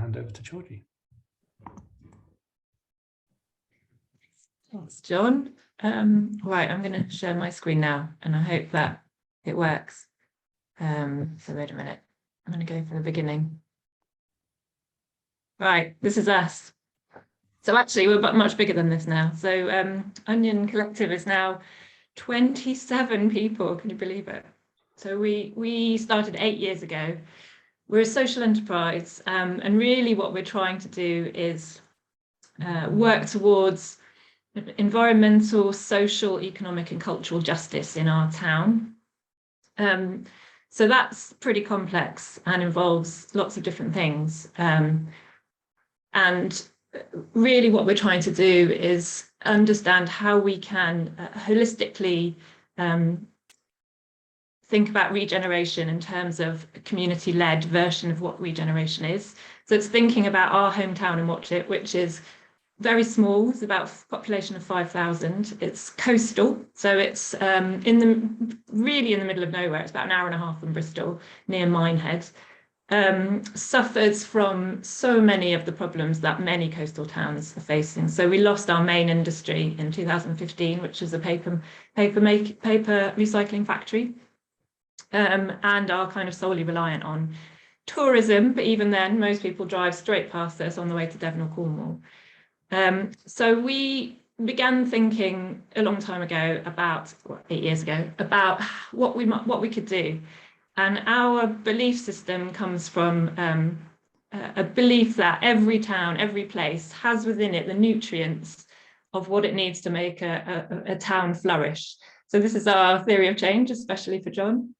hand over to Georgie. Thanks, John. Right, I'm going to share my screen now, and I hope that it works. So wait a minute, I'm going to go from the beginning. Right, this is us. So actually, we're much bigger than this now. So Onion Collective is now 27 people. Can you believe it? So we started 8 years ago. We're a social enterprise, and really what we're trying to do is work towards environmental, social, economic and cultural justice in our town. So that's pretty complex and involves lots of different things. And really what we're trying to do is understand how we can holistically think about regeneration in terms of a community-led version of what regeneration is. So it's thinking about our hometown in Watchet, which is very small. It's about a population of 5,000. It's coastal, so it's really in the middle of nowhere. It's about an hour and a half from Bristol, near Minehead. Suffers from so many of the problems that many coastal towns are facing. So we lost our main industry in 2015, which is a paper recycling factory, and are kind of solely reliant on tourism. But even then, most people drive straight past us on the way to Devon or Cornwall. So we began thinking a long time ago, about 8 years ago, about what we could do. And our belief system comes from a belief that every town, every place has within it the nutrients of what it needs to make a town flourish. So this is our theory of change, especially for John.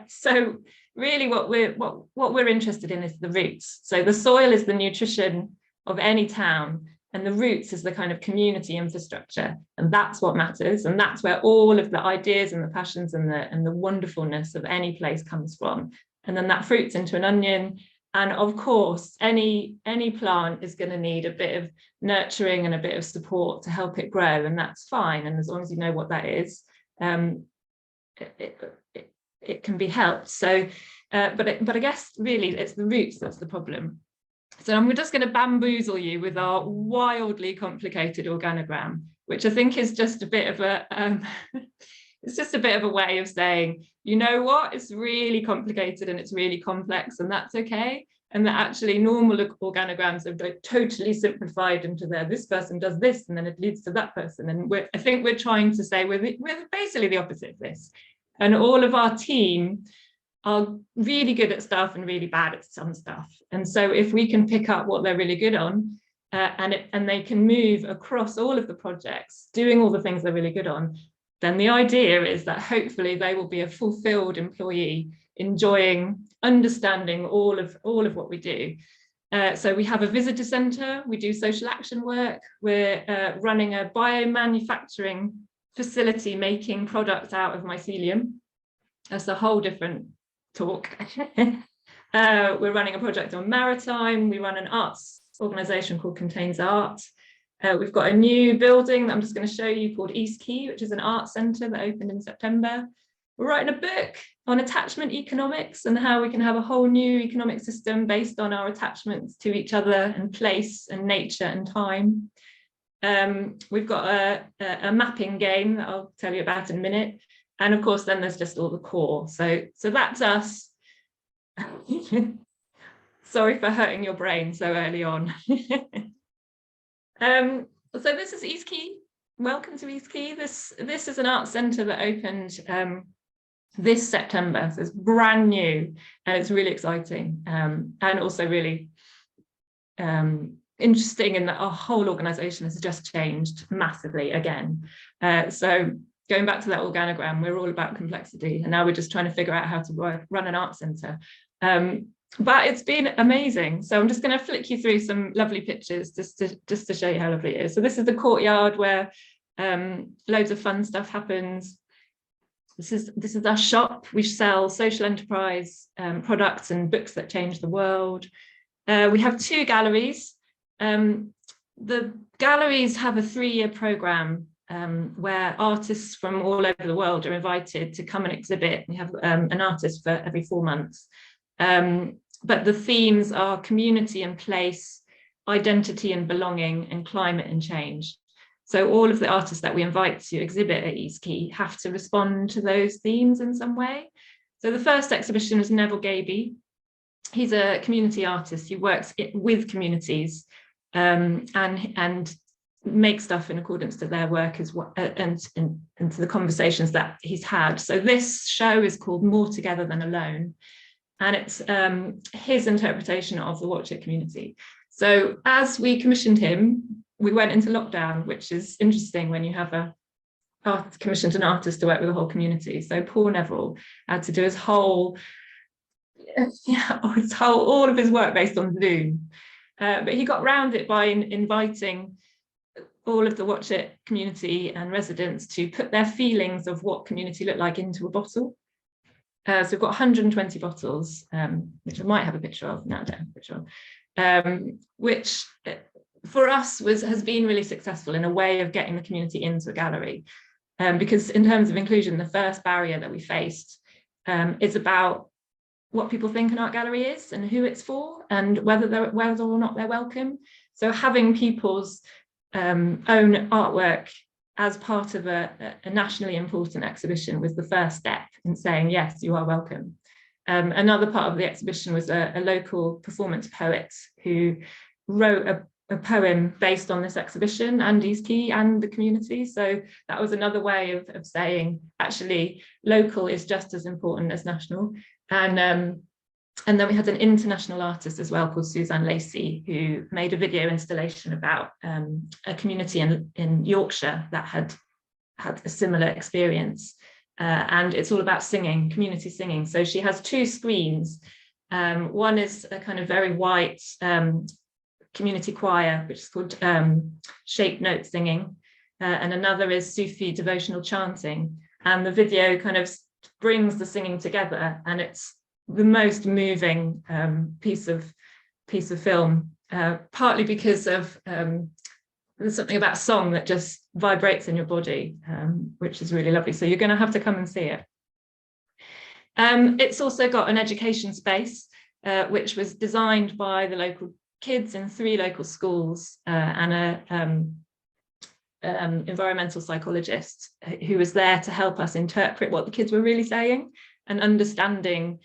So really what we're interested in is the roots. So the soil is the nutrition of any town, and the roots is the kind of community infrastructure, and that's what matters, and that's where all of the ideas and the passions and the wonderfulness of any place comes from. And then that fruits into an onion, and of course any plant is going to need a bit of nurturing and a bit of support to help it grow, and that's fine, and as long as you know what that is, it can be helped. So but I guess really it's the roots that's the problem. So I'm just going to bamboozle you with our wildly complicated organogram, which I think is just a bit of a it's just a bit of a way of saying, you know what, it's really complicated and it's really complex, and that's okay. And that actually normal organograms are totally simplified into this person does this, and then it leads to that person. And I think we're trying to say we're basically the opposite of this. And all of our team are really good at stuff and really bad at some stuff. And so if we can pick up what they're really good on, and they can move across all of the projects, doing all the things they're really good on, then the idea is that hopefully they will be a fulfilled employee, enjoying, understanding all of what we do. So we have a visitor centre, we do social action work, we're running a biomanufacturing facility making products out of mycelium. That's a whole different talk. We're running a project on maritime. We run an arts organisation called Contains Art. We've got a new building that I'm just going to show you called East Quay, which is an art centre that opened in September. We're writing a book on attachment economics and how we can have a whole new economic system based on our attachments to each other and place and nature and time. We've got a mapping game that I'll tell you about in a minute. And of course, then there's just all the core. So that's us. Sorry for hurting your brain so early on. So this is East Quay. Welcome to East Quay. This is an art centre that opened this September. So it's brand new and it's really exciting, and also really interesting in that our whole organisation has just changed massively again. So going back to that organogram, we're all about complexity, and now we're just trying to figure out how to run an art centre. But it's been amazing. So I'm just going to flick you through some lovely pictures just to show you how lovely it is. So this is the courtyard where loads of fun stuff happens. This is our shop. We sell social enterprise products and books that change the world. We have 2 galleries. The galleries have a 3-year programme where artists from all over the world are invited to come and exhibit. We have an artist for every 4 months. but the themes are community and place, identity and belonging, and climate and change. So all of the artists that we invite to exhibit at CIC have to respond to those themes in some way. So the first exhibition was Neville Gaby. He's a community artist. He works with communities and makes stuff in accordance to their work as well, and to the conversations that he's had. So this show is called More Together Than Alone, and it's his interpretation of the Watchet community. So as we commissioned him, we went into lockdown, which is interesting when you have commissioned an artist to work with a whole community. So poor Neville had to do all of his work based on Zoom. But he got around it by inviting all of the Watchet community and residents to put their feelings of what community looked like into a bottle. So we've got 120 bottles, which I might have a picture of. No, I don't have a picture of, which for us has been really successful in a way of getting the community into a gallery. Because in terms of inclusion, the first barrier that we faced is about what people think an art gallery is and who it's for, and whether or not they're welcome. So having people's own artwork as part of a nationally important exhibition was the first step in saying, yes, you are welcome. Another part of the exhibition was a local performance poet who wrote a poem based on this exhibition and CIC and the community. So that was another way of saying, actually, local is just as important as national. And then we had an international artist as well called Suzanne Lacy, who made a video installation about a community in Yorkshire that had a similar experience. And it's all about singing, community singing. So she has two screens. One is a kind of very white community choir, which is called shape note singing. And another is Sufi devotional chanting. And the video kind of brings the singing together, and it's the most moving piece of film, partly because of there's something about song that just vibrates in your body, which is really lovely. So you're going to have to come and see it. It's also got an education space, which was designed by the local kids in 3 local schools, and a environmental psychologist who was there to help us interpret what the kids were really saying and understanding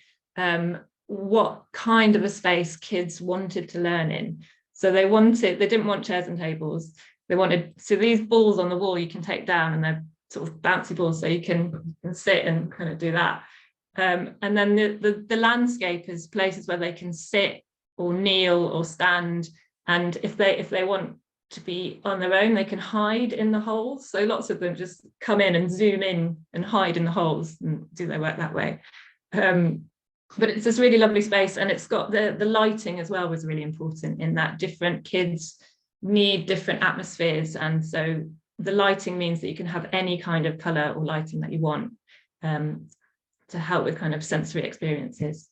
what kind of a space kids wanted to learn in. So they didn't want chairs and tables. So these balls on the wall you can take down, and they're sort of bouncy balls, so you can sit and kind of do that. And then the landscape is places where they can sit or kneel or stand. And if they want to be on their own, they can hide in the holes. So lots of them just come in and zoom in and hide in the holes and do their work that way. But it's this really lovely space, and it's got the lighting as well was really important in that different kids need different atmospheres, and so the lighting means that you can have any kind of colour or lighting that you want to help with kind of sensory experiences.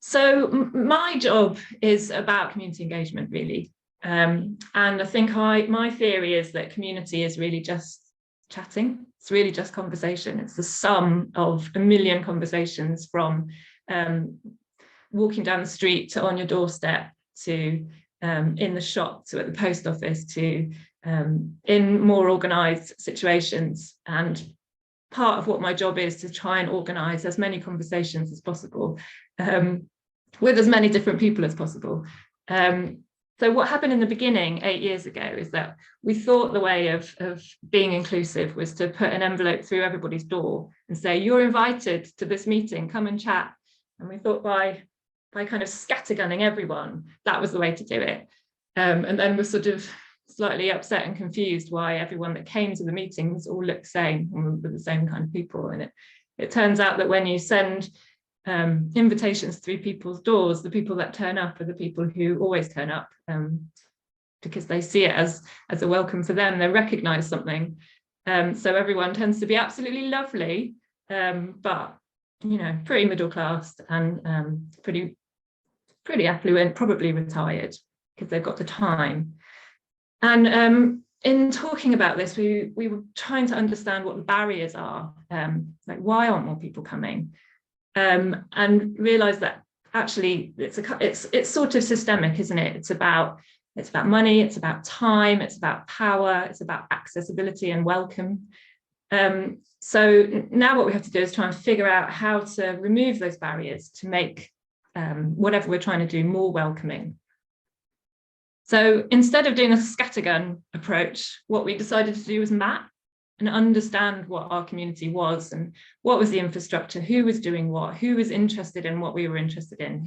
So my job is about community engagement, really, and I think my theory is that community is really just chatting. It's really just conversation. It's the sum of a million conversations, from walking down the street to on your doorstep to in the shop to at the post office to in more organised situations. And part of what my job is to try and organise as many conversations as possible with as many different people as possible. So what happened in the beginning 8 years ago is that we thought the way of being inclusive was to put an envelope through everybody's door and say, you're invited to this meeting, come and chat. And we thought by kind of scattergunning everyone, that was the way to do it. And then we're sort of slightly upset and confused why everyone that came to the meetings all looked the same and were the same kind of people. And it turns out that when you send invitations through people's doors, the people that turn up are the people who always turn up, because they see it as a welcome for them. They recognize something. So everyone tends to be absolutely lovely, but pretty middle class and pretty affluent, probably retired, because they've got the time. And in talking about this, we were trying to understand what the barriers are, like why aren't more people coming? And realised that actually it's sort of systemic, isn't it? It's about money, it's about time, it's about power, it's about accessibility and welcome. So now what we have to do is try and figure out how to remove those barriers to make whatever we're trying to do more welcoming. So instead of doing a scattergun approach, what we decided to do was map and understand what our community was and what was the infrastructure, who was doing what, who was interested in what we were interested in,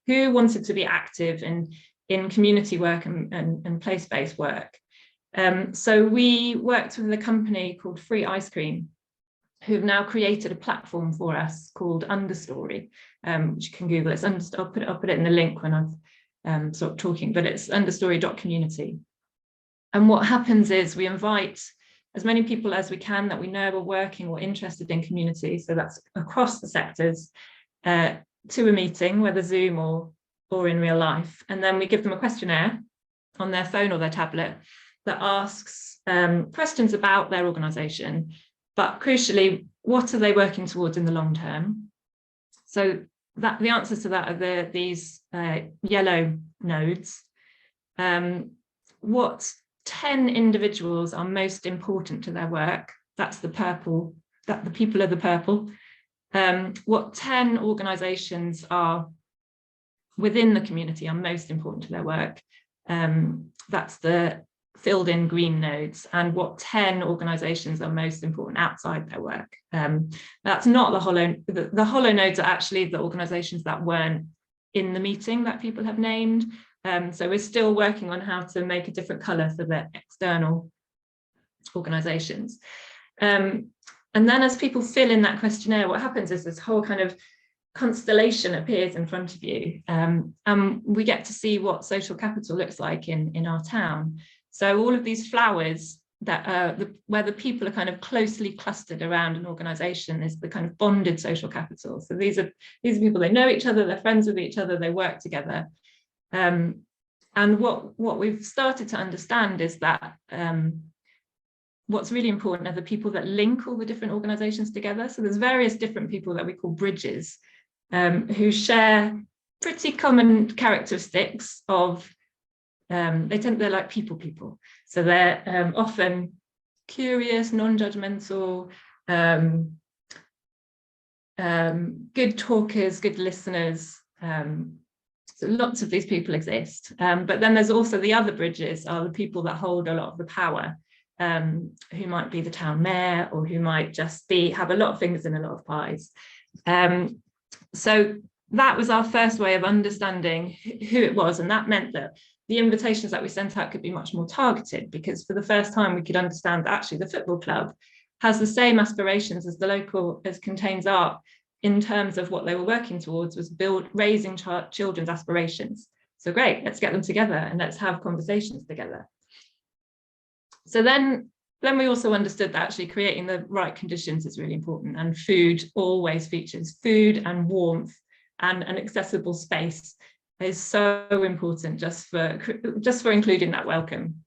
who wanted to be active in community work and place-based work. So we worked with a company called Free Ice Cream, who've now created a platform for us called Understory, which you can Google. I'll put it in the link when I've stopped talking, but it's understory.community. And what happens is we invite as many people as we can that we know are working or interested in community, so that's across the sectors, to a meeting, whether Zoom or in real life. And then we give them a questionnaire on their phone or their tablet that asks questions about their organisation, but crucially, what are they working towards in the long term? So that the answers to that are these yellow nodes. What 10 individuals are most important to their work? That's the purple, the people are the purple. What 10 organisations are within the community are most important to their work? That's the filled in green nodes. And what 10 organisations are most important outside their work? That's not the hollow nodes are actually the organisations that weren't in the meeting that people have named. So we're still working on how to make a different colour for the external organisations. And then as people fill in that questionnaire, what happens is this whole kind of constellation appears in front of you. And we get to see what social capital looks like in our town. So all of these flowers that where the people are kind of closely clustered around an organisation is the kind of bonded social capital. So these are people, they know each other, they're friends with each other, they work together. And what we've started to understand is that what's really important are the people that link all the different organisations together. So there's various different people that we call bridges who share pretty common characteristics of they're like people. So they're often curious, non-judgmental, good talkers, good listeners. So lots of these people exist. But then there's also the other bridges are the people that hold a lot of the power, who might be the town mayor or who might just have a lot of fingers in a lot of pies. So that was our first way of understanding who it was. And that meant that the invitations that we sent out could be much more targeted, because for the first time we could understand that actually the football club has the same aspirations as the local, as Contains Art, in terms of what they were working towards was raising children's aspirations. So great, let's get them together and let's have conversations together. So then we also understood that actually creating the right conditions is really important, and food always features. Food and warmth and an accessible space is so important just for including that welcome.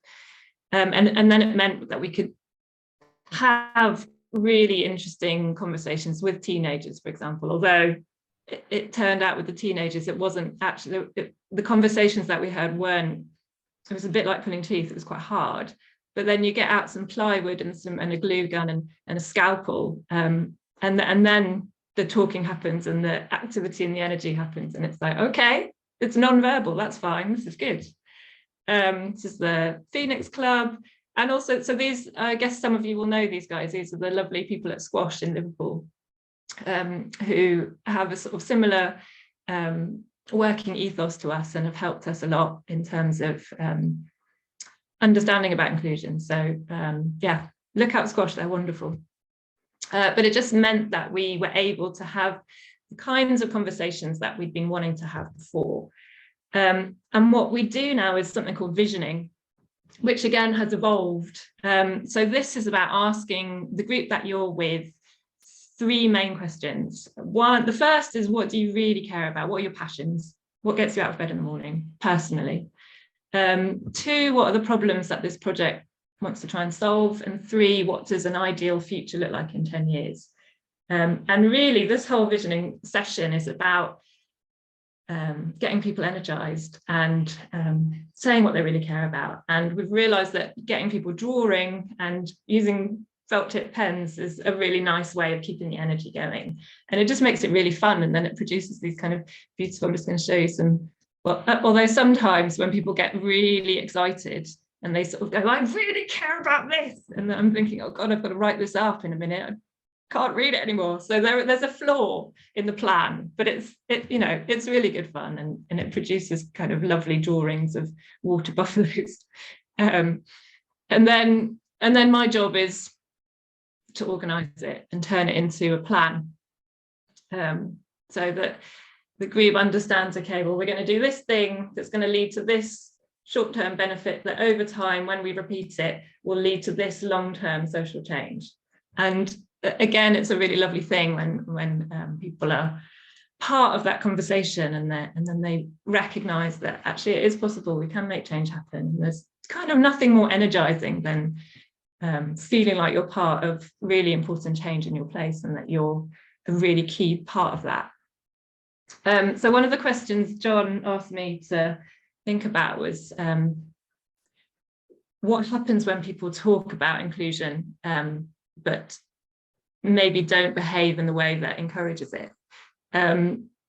And then it meant that we could have really interesting conversations with teenagers, for example, although it turned out with the teenagers, it wasn't actually, the conversations that we had it was a bit like pulling teeth, it was quite hard. But then you get out some plywood and a glue gun and a scalpel, and then the talking happens and the activity and the energy happens, and it's like, okay, it's non-verbal, that's fine, this is good. This is the Phoenix Club. And also, so these, I guess some of you will know these guys. These are the lovely people at Squash in Liverpool, who have a sort of similar working ethos to us and have helped us a lot in terms of understanding about inclusion. So yeah, look out Squash, they're wonderful. But it just meant that we were able to have the kinds of conversations that we'd been wanting to have before. And what we do now is something called visioning, which again has evolved. So this is about asking the group that you're with 3 main questions. One, the first is, what do you really care about? What are your passions? What gets you out of bed in the morning, personally? 2, what are the problems that this project wants to try and solve? And 3, what does an ideal future look like in 10 years? And really, this whole visioning session is about getting people energized and saying what they really care about. And we've realized that getting people drawing and using felt tip pens is a really nice way of keeping the energy going. And it just makes it really fun. And then it produces these kind of beautiful, I'm just going to show you some, well, although sometimes when people get really excited and they sort of go, I really care about this. And then I'm thinking, oh God, I've got to write this up in a minute. I can't read it anymore. So there's a flaw in the plan, but it's really good fun, and it produces kind of lovely drawings of water buffaloes. And then my job is to organize it and turn it into a plan, so that the group understands, okay, well, we're going to do this thing that's going to lead to this short-term benefit that over time, when we repeat it, will lead to this long-term social change. And again, it's a really lovely thing when people are part of that conversation, and then they recognize that actually it is possible, we can make change happen. There's kind of nothing more energizing than feeling like you're part of really important change in your place, and that you're a really key part of that. So one of the questions John asked me to think about was what happens when people talk about inclusion but maybe don't behave in the way that encourages it,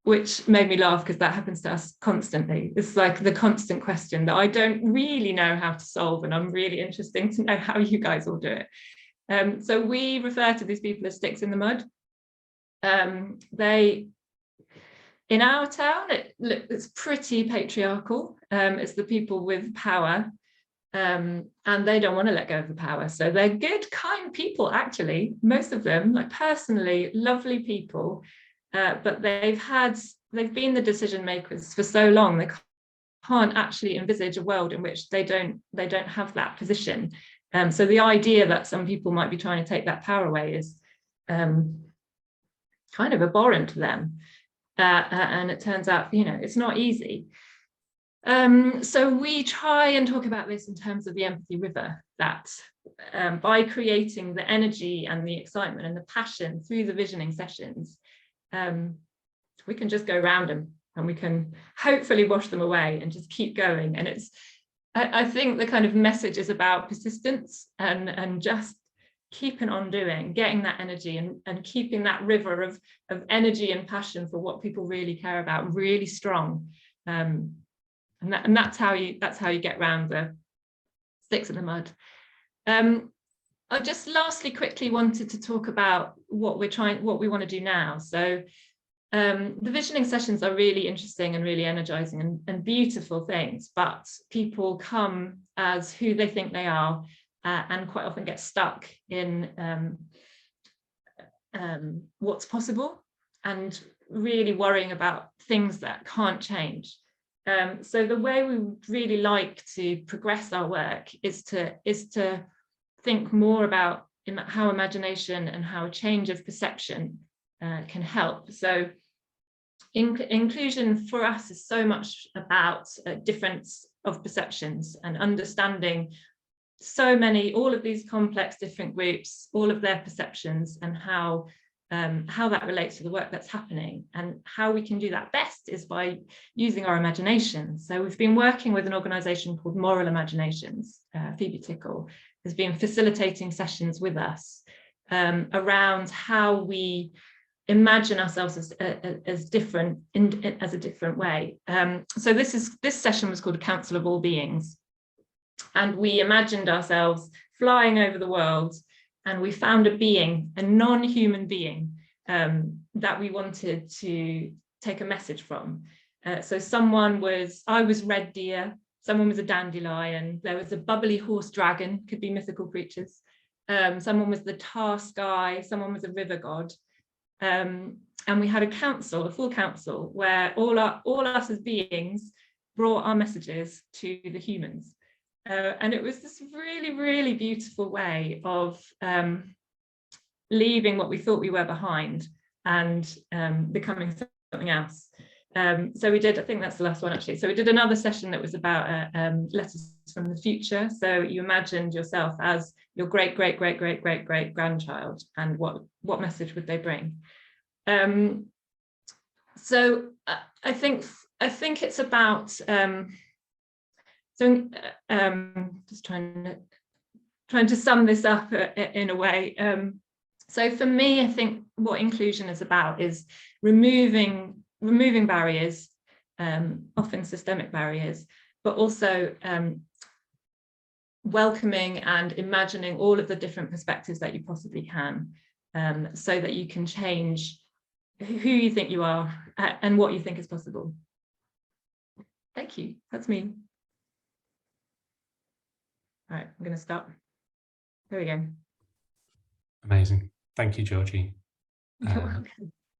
which made me laugh because that happens to us constantly. It's like the constant question that I don't really know how to solve, and I'm really interested to know how you guys all do it. So we refer to these people as sticks in the mud. In our town, it's pretty patriarchal. It's the people with power, and they don't want to let go of the power. So they're good, kind people, actually, most of them, like personally, lovely people, but they've been the decision makers for so long, they can't actually envisage a world in which they don't have that position. So the idea that some people might be trying to take that power away is kind of abhorrent to them. And it turns out, it's not easy. So we try and talk about this in terms of the empathy river, that by creating the energy and the excitement and the passion through the visioning sessions, we can just go around them and we can hopefully wash them away and just keep going. And I think the kind of message is about persistence and just keeping on doing, getting that energy and keeping that river of energy and passion for what people really care about really strong. And that's how you get around the sticks in the mud. I just lastly quickly wanted to talk about what we want to do now. So the visioning sessions are really interesting and really energizing and beautiful things, but people come as who they think they are, and quite often get stuck in what's possible and really worrying about things that can't change. So the way we would really like to progress our work is to think more about how imagination and how a change of perception can help. So inclusion for us is so much about difference of perceptions and understanding all of these complex different groups, all of their perceptions, and how that relates to the work that's happening. And how we can do that best is by using our imagination. So we've been working with an organisation called Moral Imaginations. Phoebe Tickle has been facilitating sessions with us around how we imagine ourselves as different as a different way. So this session was called A Council of All Beings. And we imagined ourselves flying over the world, and we found a being, a non-human being, that we wanted to take a message from. So I was red deer, someone was a dandelion, there was a bubbly horse dragon, could be mythical creatures, someone was the tar sky, someone was a river god. And we had a full council, where all us as beings brought our messages to the humans. And it was this really, really beautiful way of leaving what we thought we were behind and becoming something else. So we did, I think that's the last one actually. So we did another session that was about letters from the future. So you imagined yourself as your great grandchild, and what message would they bring? So I think I think it's about just trying to sum this up in a way. So for me, I think what inclusion is about is removing barriers, often systemic barriers, but also welcoming and imagining all of the different perspectives that you possibly can, so that you can change who you think you are and what you think is possible. Thank you. That's me. All right, I'm going to stop. There we go. Amazing. Thank you, Georgie. You're welcome.